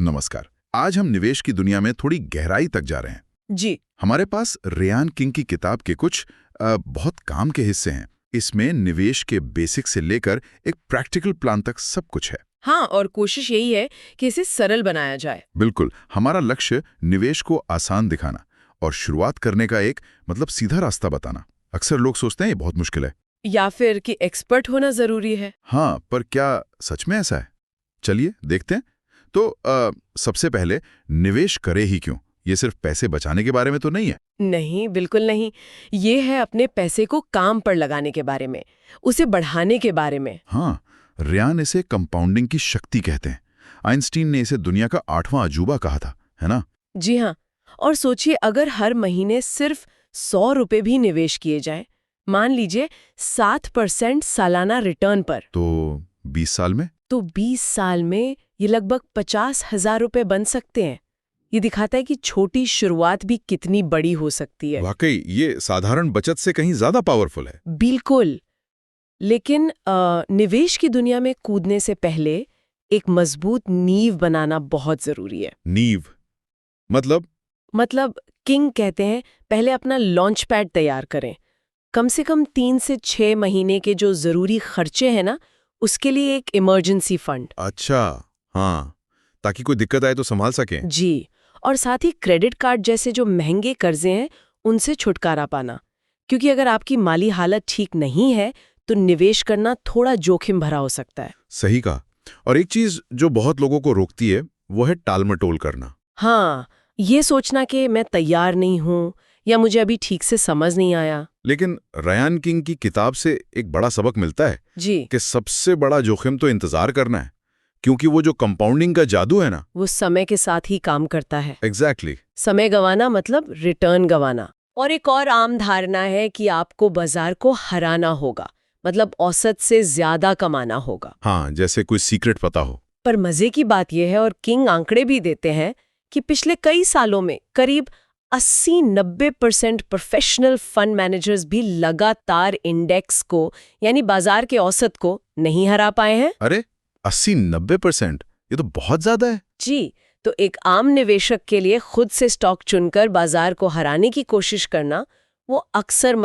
नमस्कार। आज हम निवेश की दुनिया में थोड़ी गहराई तक जा रहे हैं। जी। हमारे पास रेयान किंग की किताब के कुछ बहुत काम के हिस्से हैं। इसमें निवेश के बेसिक से लेकर एक प्रैक्टिकल प्लान तक सब कुछ है। हाँ, और कोशिश यही है कि इसे सरल बनाया जाए। बिल्कुल, हमारा लक्ष्य निवेश को आसान दिखाना और शुरुआत करने का एक सीधा रास्ता बताना। अक्सर लोग सोचते हैं ये बहुत मुश्किल है, या फिर कि एक्सपर्ट होना जरूरी है। हाँ, पर क्या सच में ऐसा है? चलिए देखते हैं। तो सबसे पहले निवेश करे ही क्यों? ये सिर्फ पैसे बचाने के बारे में तो नहीं है। नहीं, बिल्कुल नहीं। ये है अपने पैसे को काम पर लगाने के बारे में, उसे बढ़ाने के बारे में। हाँ, रेयान इसे कंपाउंडिंग की शक्ति कहते हैं। आइंस्टीन ने इसे दुनिया का 8वां अजूबा कहा था, है ना? जी हाँ, और सोचिए अगर हर महीने सिर्फ 100 रुपए भी निवेश किए जाएं, मान लीजिए 7% सालाना रिटर्न पर, तो 20 साल में? तो 20 साल में ये लगभग 50,000 रुपए बन सकते हैं। ये दिखाता है कि छोटी शुरुआत भी कितनी बड़ी हो सकती है। वाकई ये साधारण बचत से कहीं ज्यादा पावरफुल है। बिल्कुल। लेकिन निवेश की दुनिया में कूदने से पहले एक मजबूत नींव बनाना बहुत जरूरी है। नींव मतलब किंग कहते हैं पहले अपना लॉन्च पैड तैयार करें। कम से कम 3 से 6 महीने के जो जरूरी खर्चे हैं ना, उसके लिए एक इमरजेंसी फंड। अच्छा, हाँ, ताकि कोई दिक्कत आए तो संभाल सके। जी, और साथ ही क्रेडिट कार्ड जैसे जो महंगे कर्जे हैं उनसे छुटकारा पाना, क्योंकि अगर आपकी माली हालत ठीक नहीं है तो निवेश करना थोड़ा जोखिम भरा हो सकता है। सही कहा। और एक चीज जो बहुत लोगों को रोकती है वो है टालमटोल करना। हाँ, ये सोचना कि मैं तैयार नहीं हूँ या मुझे अभी ठीक से समझ नहीं आया। लेकिन रेयान किंग की किताब से एक बड़ा सबक मिलता है जी, कि सबसे बड़ा जोखिम तो इंतजार करना है, क्योंकि वो जो कंपाउंडिंग का जादू है ना, वो समय के साथ ही काम करता है। एग्जैक्टली। समय गंवाना मतलब रिटर्न गंवाना। और एक और आम धारणा है कि आपको बाजार को हराना होगा, मतलब औसत से ज्यादा कमाना होगा। हाँ, जैसे कोई सीक्रेट पता हो। पर मजे की बात यह है, और किंग आंकड़े भी देते हैं, कि पिछले कई सालों में करीब 80-90% प्रोफेशनल फंड मैनेजर्स भी लगातार इंडेक्स को यानी बाजार के औसत को नहीं हरा पाए हैं। अरे 80-90%, ये तो बहुत ज्यादा है। जी, तो एक आम निवेशक के लिए खुद से स्टॉक चुनकर बाजार को हराने की कोशिश करना वो अक्सर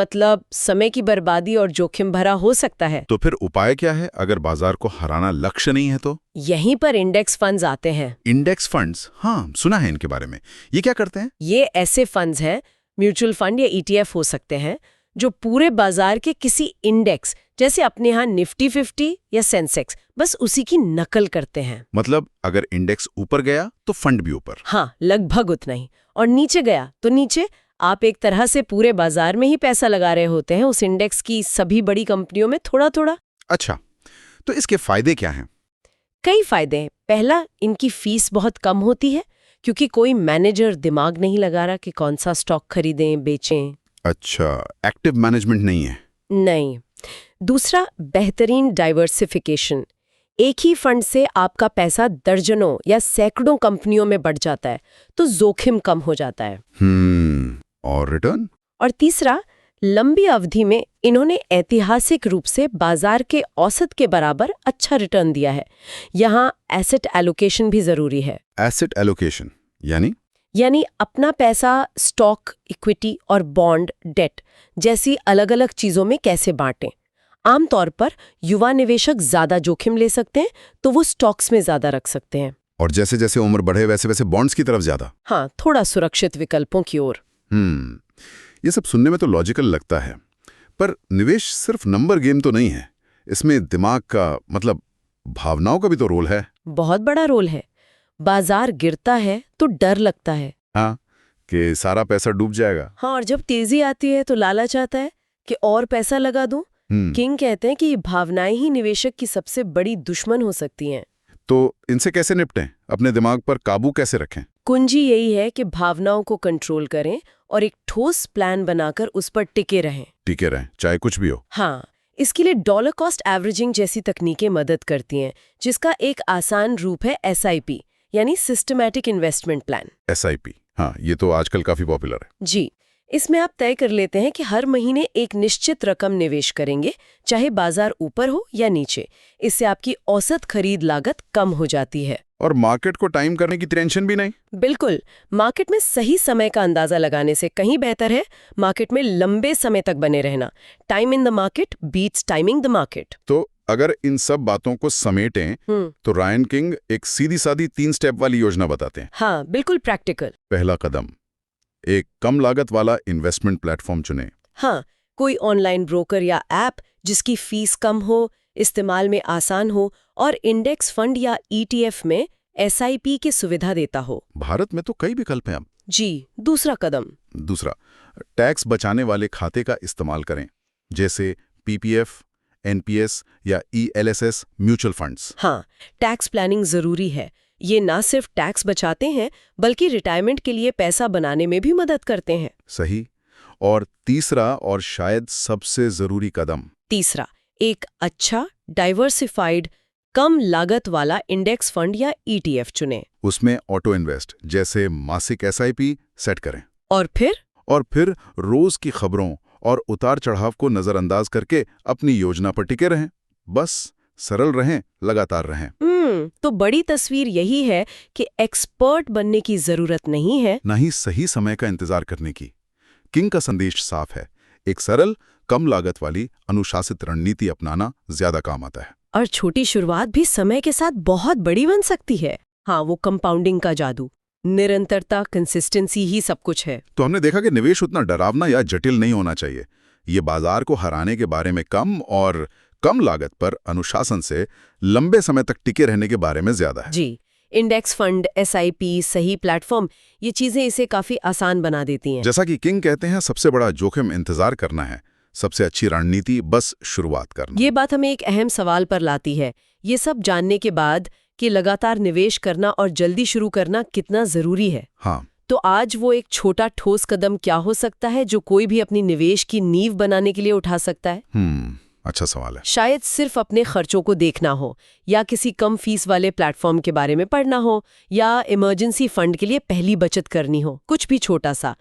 समय की बर्बादी और जोखिम भरा हो सकता है। तो फिर उपाय क्या है अगर बाजार को हराना लक्ष्य नहीं है तो? यहीं पर इंडेक्स फंड्स आते हैं। इंडेक्स फंड्स, हाँ, सुना है इनके बारे में। ये क्या करते हैं? ये ऐसे फंड्स हैं, म्यूचुअल फंड या ETF हो सकते हैं, जो पूरे बाजार के किसी इंडेक्स, जैसे अपने यहाँ निफ्टी 50 या सेंसेक्स, बस उसी की नकल करते हैं। मतलब अगर इंडेक्स ऊपर गया तो फंड भी ऊपर। हाँ, लगभग उतना ही। और नीचे गया तो नीचे। आप एक तरह से पूरे बाजार में ही पैसा लगा रहे होते हैं, उस इंडेक्स की सभी बड़ी कंपनियों में थोड़ा थोड़ा। अच्छा, तो इसके फायदे क्या हैं? कई फायदे हैं। पहला, इनकी फीस बहुत कम होती है, क्योंकि कोई मैनेजर दिमाग नहीं लगा रहा कि कौन सा स्टॉक खरीदें बेचें। अच्छा, एक्टिव मैनेजमेंट नहीं है। नहीं। दूसरा, बेहतरीन डाइवर्सिफिकेशन। एक ही फंड से आपका पैसा दर्जनों या सैकड़ों कंपनियों में बढ़ जाता है, तो जोखिम कम हो जाता है। और रिटर्न? और तीसरा, लंबी अवधि में इन्होंने ऐतिहासिक रूप से बाजार के औसत के बराबर अच्छा रिटर्न दिया है। यहाँ एसेट एलोकेशन भी जरूरी है। एसेट एलोकेशन यानी अपना पैसा स्टॉक, इक्विटी और बॉन्ड, डेट जैसी अलग अलग चीजों में कैसे बांटें। आमतौर पर युवा निवेशक ज्यादा जोखिम ले सकते हैं, तो वो स्टॉक्स में ज्यादा रख सकते हैं। और जैसे जैसे उम्र बढ़े वैसे वैसे बॉन्ड्स की तरफ ज्यादा। हाँ, थोड़ा सुरक्षित विकल्पों की ओर। ये सब सुनने में तो लॉजिकल लगता है, पर निवेश सिर्फ नंबर गेम तो नहीं है। इसमें दिमाग का भावनाओं का भी तो रोल है। बहुत बड़ा रोल है। बाजार गिरता है तो डर लगता है। हाँ, कि सारा पैसा डूब जाएगा। हाँ, और जब तेजी आती है तो लालच आता है कि और पैसा लगा दूं। किंग कहते हैं कि ये भावनाएं ही निवेशक की सबसे बड़ी दुश्मन हो सकती हैं। तो इनसे कैसे निपटें? अपने दिमाग पर काबू कैसे रखें? कुंजी यही है कि भावनाओं को कंट्रोल करें और एक ठोस प्लान बनाकर उस पर टिके रहें। टिके रहें, चाहे कुछ भी हो। हाँ, इसके लिए डॉलर कॉस्ट एवरेजिंग जैसी तकनीकें मदद करती हैं, जिसका एक आसान रूप है SIP यानी सिस्टमैटिक इन्वेस्टमेंट प्लान। SIP, हाँ, ये तो आजकल काफी पॉपुलर है। जी, इसमें आप तय कर लेते हैं कि हर महीने एक निश्चित रकम निवेश करेंगे, चाहे बाजार ऊपर हो या नीचे। इससे आपकी औसत खरीद लागत कम हो जाती है। और मार्केट को टाइम करने की टेंशन भी नहीं। बिल्कुल, मार्केट में सही समय का अंदाजा लगाने से कहीं बेहतर है मार्केट में लंबे समय तक बने रहना। Time in the market beats timing the market. तो अगर इन सब बातों को समेटें तो रायन किंग एक सीधी सादी 3 स्टेप वाली योजना बताते हैं। हाँ, बिल्कुल प्रैक्टिकल। पहला कदम, एक कम लागत वाला इन्वेस्टमेंट प्लेटफॉर्म चुनें। हाँ, कोई ऑनलाइन ब्रोकर या ऐप जिसकी फीस कम हो, इस्तेमाल में आसान हो और इंडेक्स फंड या ETF में SIP की सुविधा देता हो। भारत में तो कई विकल्प हैं अब। जी, दूसरा कदम। दूसरा, टैक्स बचाने वाले खाते का इस्तेमाल करें, जैसे PPF, NPS या ELSS म्यूचुअल फंड्स। हाँ, टैक्स प्लानिंग जरूरी है। ये ना सिर्फ टैक्स बचाते हैं बल्कि रिटायरमेंट के लिए पैसा बनाने में भी मदद करते हैं। सही। और तीसरा और शायद सबसे जरूरी कदम, तीसरा, एक अच्छा डाइवर्सिफाइड कम लागत वाला इंडेक्स फंड या ETF चुनें। उसमें ऑटो इन्वेस्ट जैसे मासिक SIP सेट करें। और फिर रोज की खबरों और उतार चढ़ाव को नजरअंदाज करके अपनी योजना पर टिके रहें। बस सरल रहें, लगातार रहें। तो बड़ी तस्वीर यही है कि एक्सपर्ट बनने की जरूरत नहीं है, न ही सही समय का इंतजार करने की। किंग का संदेश साफ है, एक सरल, कम लागत वाली अनुशासित रणनीति अपनाना ज्यादा काम आता है। और छोटी शुरुआत भी समय के साथ बहुत बड़ी बन सकती है। हाँ, वो कंपाउंडिंग का जादू, निरंतरता, कंसिस्टेंसी ही सब कुछ है। तो हमने देखा कि निवेश उतना डरावना या जटिल नहीं होना चाहिए। ये बाजार को हराने के बारे में कम लागत पर अनुशासन से लंबे समय तक टिके रहने के बारे में ज्यादा है। जी, इंडेक्स फंड, SIP, सही प्लेटफॉर्म, ये चीजें इसे काफी आसान बना देती हैं। जैसा कि किंग कहते हैं, सबसे बड़ा जोखिम इंतजार करना है, सबसे अच्छी रणनीति बस शुरुआत करना। ये बात हमें एक अहम सवाल पर लाती है। ये सब जानने के बाद कि लगातार निवेश करना और जल्दी शुरू करना कितना जरूरी है। हाँ, तो आज वो एक छोटा ठोस कदम क्या हो सकता है जो कोई भी अपनी निवेश की नींव बनाने के लिए उठा सकता है? अच्छा सवाल है। शायद सिर्फ अपने खर्चों को देखना हो, या किसी कम फीस वाले प्लेटफॉर्म के बारे में पढ़ना हो, या इमरजेंसी फंड के लिए पहली बचत करनी हो। कुछ भी छोटा सा,